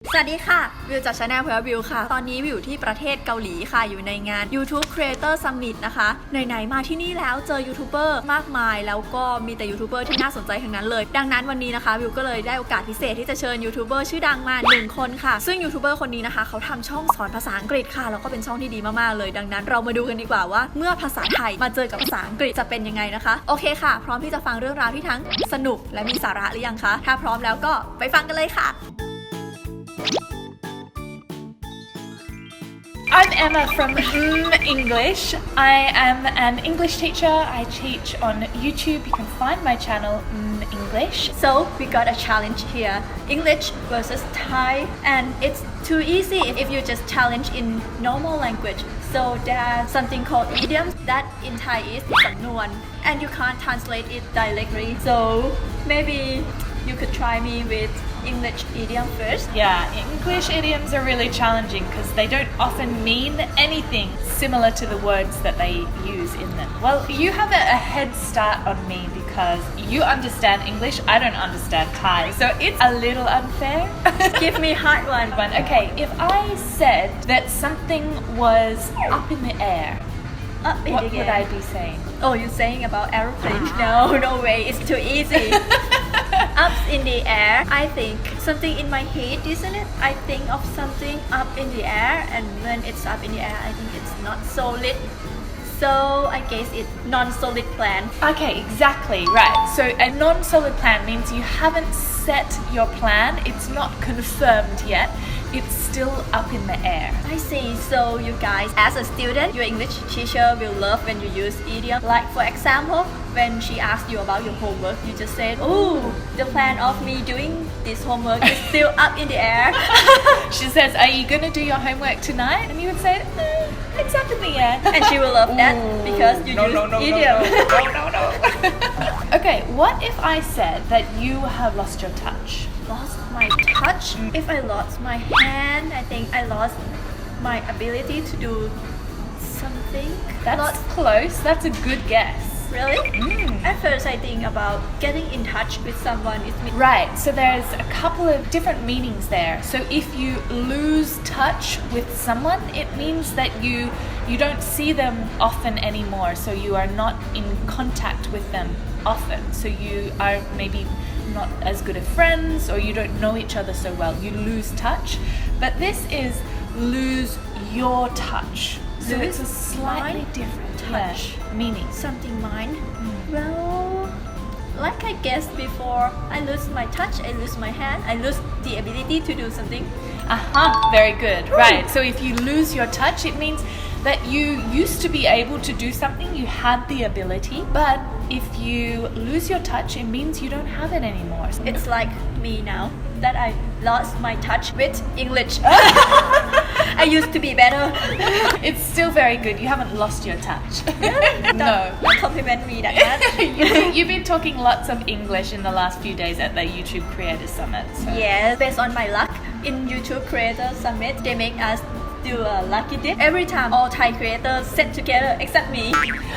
สวัสดีค่ะวิวจาก Channel เพื่อวิวค่ะตอนนี้วิวอยู่ที่ประเทศเกาหลีค่ะอยู่ในงาน YouTube Creator Summit นะคะไหนๆมาที่นี่แล้วเจอยูทูบเบอร์มากมายแล้วก็มีแต่ยูทูบเบอร์ที่น่าสนใจทั้งนั้นเลยดังนั้นวันนี้นะคะวิวก็เลยได้โอกาสพิเศษที่จะเชิญยูทูบเบอร์ชื่อดังมา1คนค่ะซึ่งยูทูบเบอร์คนนี้นะคะเขาทำช่องสอนภาษาอังกฤษค่ะแล้วก็เป็นช่องที่ดีมากๆเลยดังนั้นเรามาดูกันดีกว่าว่าเมื่อภาษาไทยมาเจอกับภาษาอังกฤษจะเป็นยังไงนะคะโอเคค่ะพร้อมที่จะฟังเรื่องราวที่ทั้งสนุกและมีสาระหรือยังคะถ้าพร้อมแล้วก็ไปฟังกันเลยค่ะ I'm Emma from English. I am an English teacher. I teach on YouTube. You can find my channel English. So we got a challenge here, English versus Thai, and it's too easy if you just challenge in normal language. So there's something called idioms that in Thai is สำนวน and you can't translate it directly. So maybe you could try me with English idiom first. Yeah, English idioms are really challenging because they don't often mean anything similar to the words that they use in them. Well, you have a head start on me because you understand English. I don't understand Thai, so it's a little unfair. Give me hard one. Okay, if I said that something was up in the air, Up in what the would air. I be saying? Oh, you're saying about aeroplanes? No, no way. It's too easy. Up in the air. I think something in my head, isn't it? I think of something up in the air, and when it's up in the air, I think it's not solid. So I guess it's non-solid plan. Okay, exactly, right. So a non-solid plan means you haven't set your plan. It's not confirmed yet. It's still up in the air. I see. So you guys, as a student, your English teacher will love when you use idiom. Like for example, when she asks you about your homework, you just said, "Oh, the plan of me doing this homework is still up in the air." She says, "Are you gonna do your homework tonight?" And you would say, "It's up in the air." And she will love that because you use idiom. No. Okay, what if I said that you have lost your touch? Lost my touch. If I lost my hand, I think I lost my ability to do something. That's close. That's a good guess. Really? At first, I think about getting in touch with someone. Right, so there's a couple of different meanings there. So if you lose touch with someone, it means that you don't see them often anymore. So you are not in contact with them often. So you are maybe not as good of friends, or you don't know each other so well. You lose touch. But this is lose your touch. So Lose it's a slightly my different touch. meaning. Something mine. Well, like I guessed before, I lose my touch, I lose my hand, I lose the ability to do something. Very good. Right. So if you lose your touch, it means that you used to be able to do something, you had the ability, but if you lose your touch, it means you don't have it anymore. It's like me now that I lost my touch with English. I used to be better. It's still very good. You haven't lost your touch. No. Don't compliment me that much. You've been talking lots of English in the last few days at the YouTube Creator Summit. So. Yes, based on my luck, in YouTube Creator Summit, they make us do a lucky dip. Every time all Thai creators sit together except me,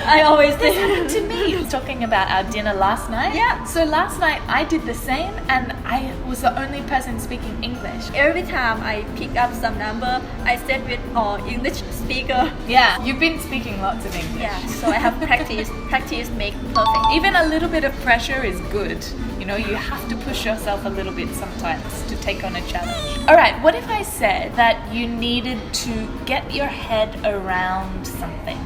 I always This did. happened to me. Talking about our dinner last night. Yeah. So last night I did the same, and I was the only person speaking English. Every time I pick up some number, I sit with all English speaker. Yeah, you've been speaking lots of English. Yeah, so I have practice. Practice make perfect. Even a little bit of pressure is good. You know, you have to push yourself a little bit sometimes to take on a challenge. Alright, what if I said that you needed to get your head around something?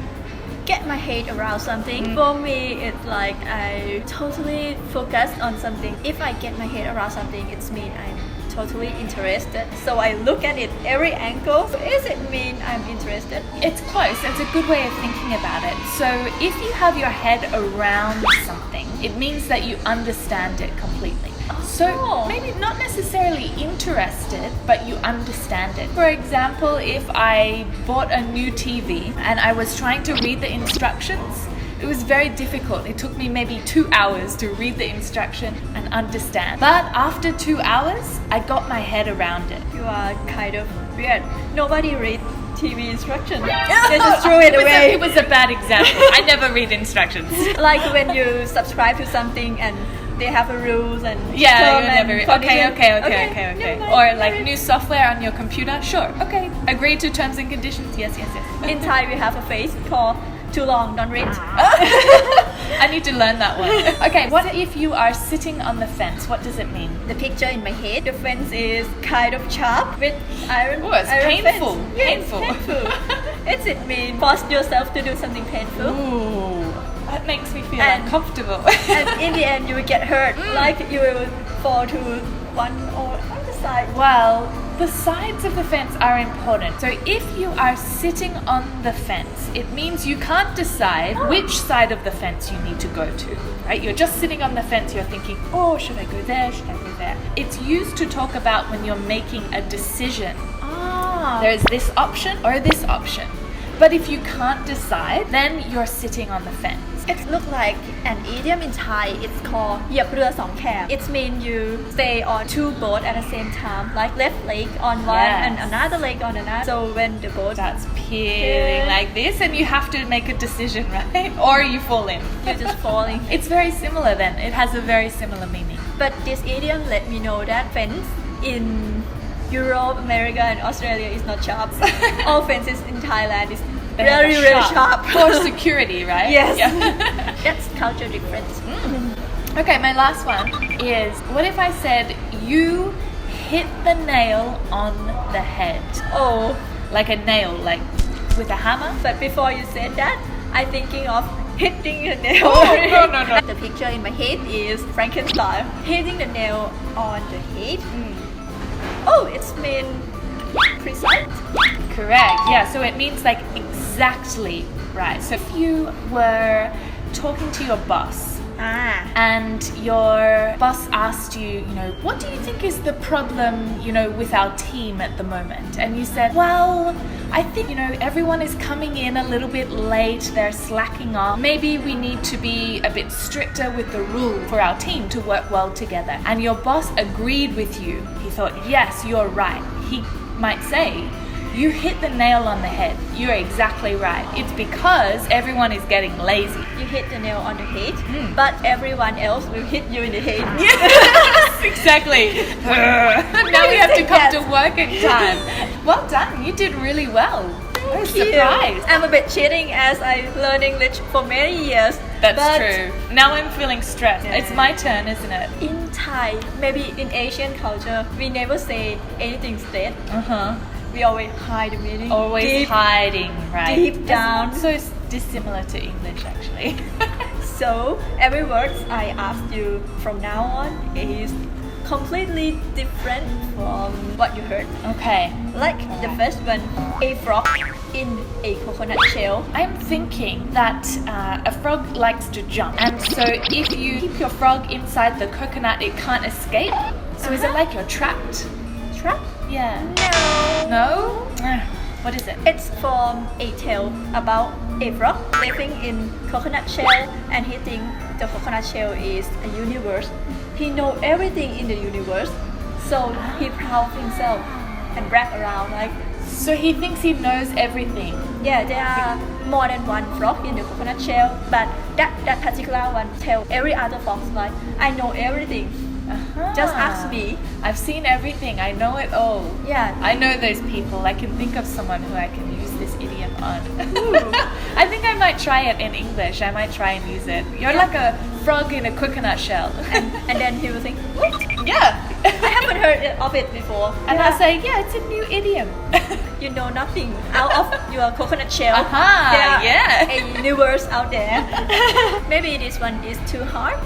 Get my head around something. For me, it's like I totally focus on something. If I get my head around something, it's mean I'm totally interested. So I look at it every angle. So is it mean I'm interested? It's close. It's a good way of thinking about it. So if you have your head around something, it means that you understand it completely. So maybe not necessarily interested, but you understand it. For example, if I bought a new TV and I was trying to read the instructions, it was very difficult. It took me maybe 2 hours to read the instruction and understand. But after 2 hours, I got my head around it. You are kind of weird. Nobody read TV instructions. They just threw it away. It was a bad example. I never read instructions. Like when you subscribe to something and they have a rules and Yeah, term you and never. condition. Okay. Never mind, Or like never new software on your computer. Sure. Okay. Agree to terms and conditions. Yes. In Thai, we have a phrase called "too long, don't read." I need to learn that one. Okay. What if you are sitting on the fence? What does it mean? The picture in my head, the fence is kind of sharp with iron. Oh, it's iron painful. Fence. Yeah, Painful. It's painful. It means force yourself to do something painful, Ooh, that makes me feel And- uncomfortable. and in the end, you will get hurt. Like you will fall to one or other side. Well, the sides of the fence are important. So if you are sitting on the fence, it means you can't decide which side of the fence you need to go to, right? You're just sitting on the fence, you're thinking, oh, should I go there? Should I go there? It's used to talk about when you're making a decision. Ah. There's this option or this option. But if you can't decide, then you're sitting on the fence. It looks like an idiom in Thai. It's called เหยียบเรือสองแคม It means you stay on two boats at the same time, like left leg on one Yes. and another leg on another. So when the boat Starts peeling Yeah. like this, and you have to make a decision, right? Or you fall in. you're just falling. It's very similar then. It has a very similar meaning. But this idiom let me know that fence in Europe, America, and Australia is not sharp. All fences in Thailand is They have very, a very sharp. For security, right? Yes. Yeah. That's culture difference. Okay, my last one is what if I said you hit the nail on the head? Oh, Like a nail, like with a hammer? but before you said that, I'm thinking of hitting the nail. Oh, no. The picture in my head is Frankenstein hitting the nail on the head. Oh, it's mean precise. Correct. Yeah, so it means like exactly right. So if you were talking to your boss Ah. and your boss asked you, what do you think is the problem, with our team at the moment? And you said, well, I think, everyone is coming in a little bit late, they're slacking off. Maybe we need to be a bit stricter with the rule for our team to work well together. And your boss agreed with you. He thought, yes, you're right. He might say, you hit the nail on the head. You're exactly right. It's because everyone is getting lazy. You hit the nail on the head, but everyone else will hit you in the head. Yes, exactly. Now we have to come Yes. to work in time. Well done. You did really well. I was surprised. I'm a bit cheating as I learned English for many years. That's but true. Now I'm feeling stressed. Yeah. It's my turn, isn't it? In Thai, maybe in Asian culture, we never say anything straight. We always hide the meaning. Always deep. hiding, right? deep It's down. not so dissimilar to English, actually. So every word I ask you from now on is completely different from what you heard. Okay. Like the first one, a frog in a coconut shell. I'm thinking that a frog likes to jump, and so if you keep your frog inside the coconut, it can't escape. So is it like you're trapped? Trap? Yeah. No. No? What is it? It's from a tale about a frog living in coconut shell, and he think the coconut shell is a universe. He know everything in the universe, so he proud himself and brag around like, So he thinks he knows everything. yeah, there are more than one frog in the coconut shell, but that particular one tell every other frog like, I know everything. Just ask me. I've seen everything. I know it all. Yeah. I know those people. I can think of someone who I can use this idiom on. Ooh. I think I might try it in English. I might try and use it. You're like a frog in a coconut shell. And then he will think, what? Yeah. I haven't heard of it before. And I'll say, yeah, it's a new idiom. You know nothing out of your coconut shell. Aha, There are yeah. a universe out there. Maybe this one is too hard.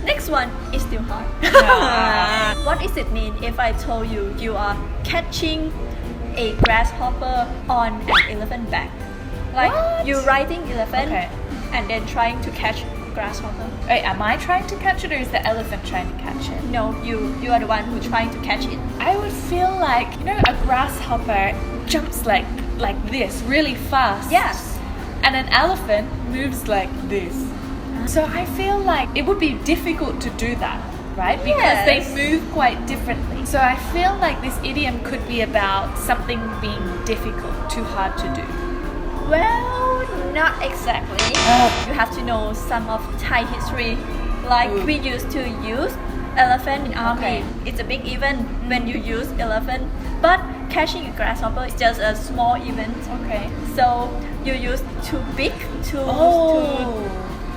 Next one is still hard. Ah. What does it mean if I told you you are catching a grasshopper on an elephant back? Like What? you riding elephant Okay. and then trying to catch grasshopper. Wait, am I trying to catch it or is the elephant trying to catch it? No, you are the one who trying to catch it. I would feel like, a grasshopper jumps like this really fast. Yes. And an elephant moves like this. So I feel like it would be difficult to do that, right? Because they Yes. move quite differently. So I feel like this idiom could be about something being difficult, too hard to do. Well, not exactly. Oh. You have to know some of Thai history. Like Ooh. we used to use elephant in army. Okay. It's a big event when you use elephant. But catching a grasshopper is just a small event. Okay. So you use too big to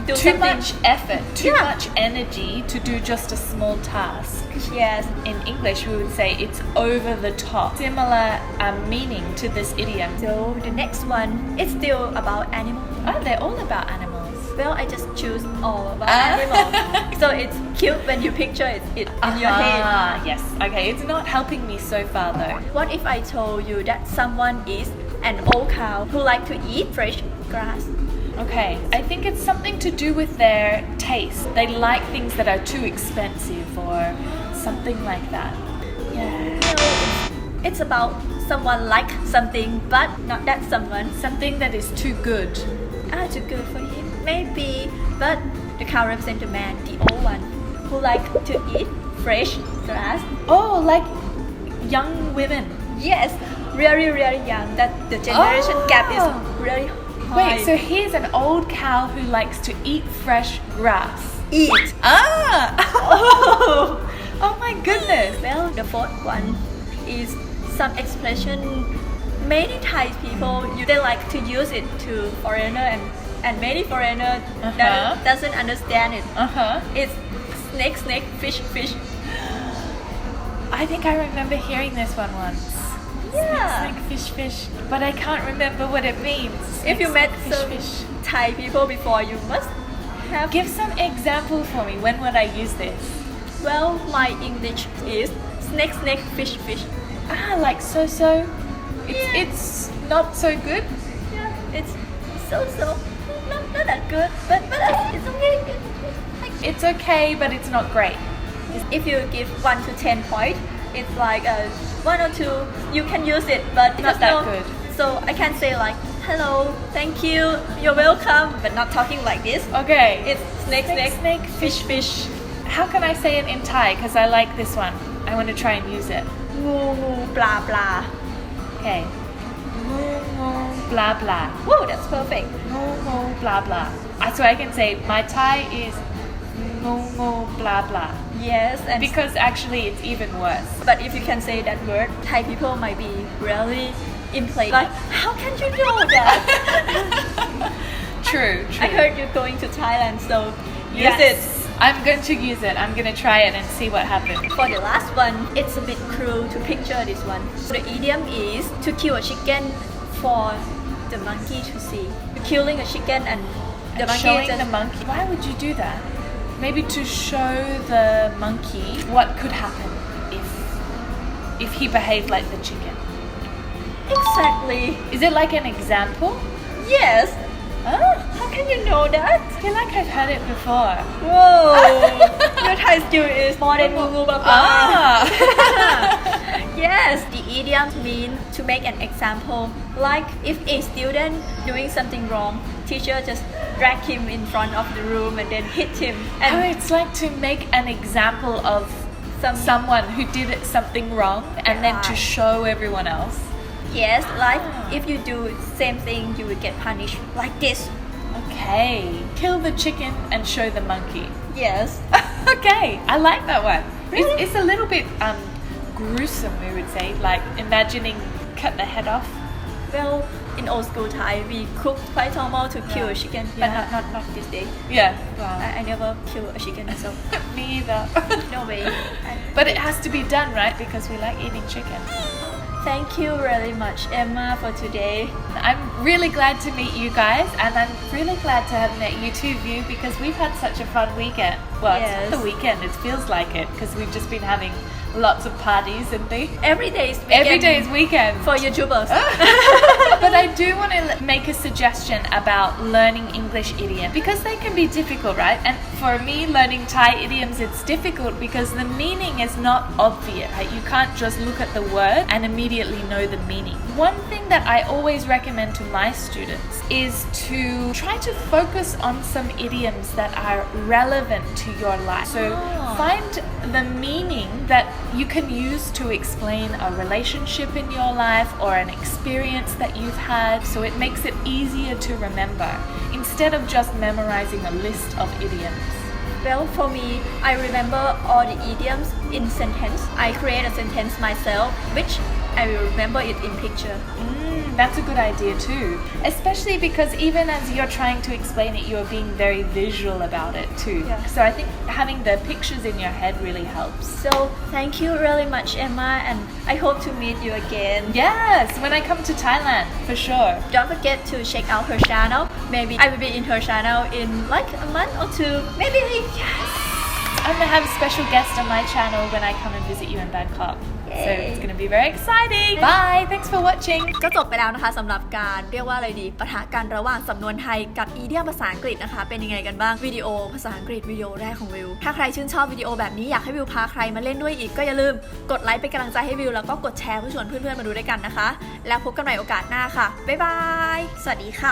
do too something. much effort, too Yeah. much energy to do just a small task. Yes. In English, we would say it's over the top. Similar meaning to this idiom. So the next one, it's still about animals. Oh, they're all about animals. Well, I just choose all about Ah. animals. So it's cute when you picture it in your head. Ah, yes. Okay, it's not helping me so far though. What if I told you that someone is an old cow who like to eat fresh grass? Okay, I think it's something to do with their taste. They like things that are too expensive or something like that. Yeah. No, it's about someone like something, but not that someone. Something that is too good. Too good for him. Maybe, but the cow represents the man, the old one, who like to eat fresh grass. Oh, like young women. Yes, really, really young. That the generation gap is Oh. really high. Wait, so here's an old cow who likes to eat fresh grass. eat. Ah! Oh, oh my goodness. Well, the fourth one is some expression. Many Thai people they like to use it to foreigner and many foreigner Uh-huh. doesn't understand it. Uh-huh. It's snake, fish. I think I remember hearing this one once. Yeah. Snake, fish. But I can't remember what it means. If you met Snake, some fish. Thai people before, you must have. Give some example for me. When would I use this? Well, my English is snake, fish. Ah, like so. Yeah. It's not so good. Yeah, it's so not that good, but it's okay. It's okay, but it's not great. If you give 1 to 10 points, it's like 1 or 2. You can use it, but Not because that good. So I can say like hello, thank you, you're welcome, but not talking like this. Okay. It's snake, fish. How can I say it in Thai? Because I like this one. I want to try and use it. งูปลา Okay. Blah blah. Whoa, that's perfect. Blah blah. So I can say my Thai is blah blah. Yes, and Because actually it's even worse. but if you can say that word, Thai people might be really in place. Like, how can you know that? True. I heard you're going to Thailand, so use Yes. it. I'm going to use it. I'm going to try it and see what happens. For the last one, it's a bit cruel to picture this one. So the idiom is to kill a chicken for the monkey to see. You're killing a chicken and the monkey Showing just the monkey. Why would you do that? Maybe to show the monkey what could happen if he behaved like the chicken. exactly. Is it like an example? Yes. Oh, How can you know that? I feel like I've heard it before. Whoa, your Thai skill is more than Google blah blah. Ah. Yes, the idioms mean to make an example. Like if a student doing something wrong, teacher just drag him in front of the room and then hit him. And Oh, it's like to make an example of someone who did something wrong and then to Right. show everyone else. yes, like if you do same thing, you will get punished like this. Okay. Kill the chicken and show the monkey. Yes. Okay, I like that one. Really? It's a little bit gruesome, we would say, like imagining cut the head off. Well, in old school Thai, we cook quite normal to kill a chicken, but Yeah. not this day. Yeah. Wow. I never kill a chicken myself. Me either. No way. But it has to be done, right? Because we like eating chicken. Thank you really much, Emma, for today. I'm really glad to meet you guys, and I'm really glad to have met you too, View, because we've had such a fun weekend. Well, it's Yes. not the weekend, it feels like it, because we've just been having lots of parties and things. Every day is weekend Every day is weekend. for YouTubers. But I do want to make a suggestion about learning English idiom because they can be difficult, right? And for me, learning Thai idioms, it's difficult because the meaning is not obvious. Right? You can't just look at the word and immediately know the meaning. One thing that I always recommend to my students is to try to focus on some idioms that are relevant to your life. So find the meaning that you can use to explain a relationship in your life or an experience that you've had, so it makes it easier to remember instead of just memorizing a list of idioms. Well, for me, I remember all the idioms in sentence. I create a sentence myself, which I will remember it in picture. That's a good idea too. Especially because even as you're trying to explain it, you're being very visual about it too. Yeah. So I think having the pictures in your head really helps. So, thank you really much, Emma, and I hope to meet you again. Yes, when I come to Thailand, for sure. Don't forget to check out her channel. Maybe I will be in her channel in like a month or two. Maybe. Yes. I'm gonna have a special guest on my channel when I come and visit you in Bangkok. So Yay. it's gonna be very exciting. Bye, thanks for watching. ก็จบไปแล้วนะคะสำหรับการเรียกว่าอะไรดีปะทะกันระหว่างสำนวนไทยกับอีเดียมภาษาอังกฤษนะคะเป็นยังไงกันบ้างวิดีโอภาษาอังกฤษวิดีโอแรกของวิวถ้าใครชื่นชอบวิดีโอแบบนี้อยากให้วิวพาใครมาเล่นด้วยอีกก็อย่าลืมกดไลค์เป็นกำลังใจให้วิวแล้วก็กดแชร์เพื่อชวนเพื่อนๆมาดูด้วยกันนะคะแล้วพบกันใหม่โอกาสหน้าค่ะบ๊ายบายสวัสดีค่ะ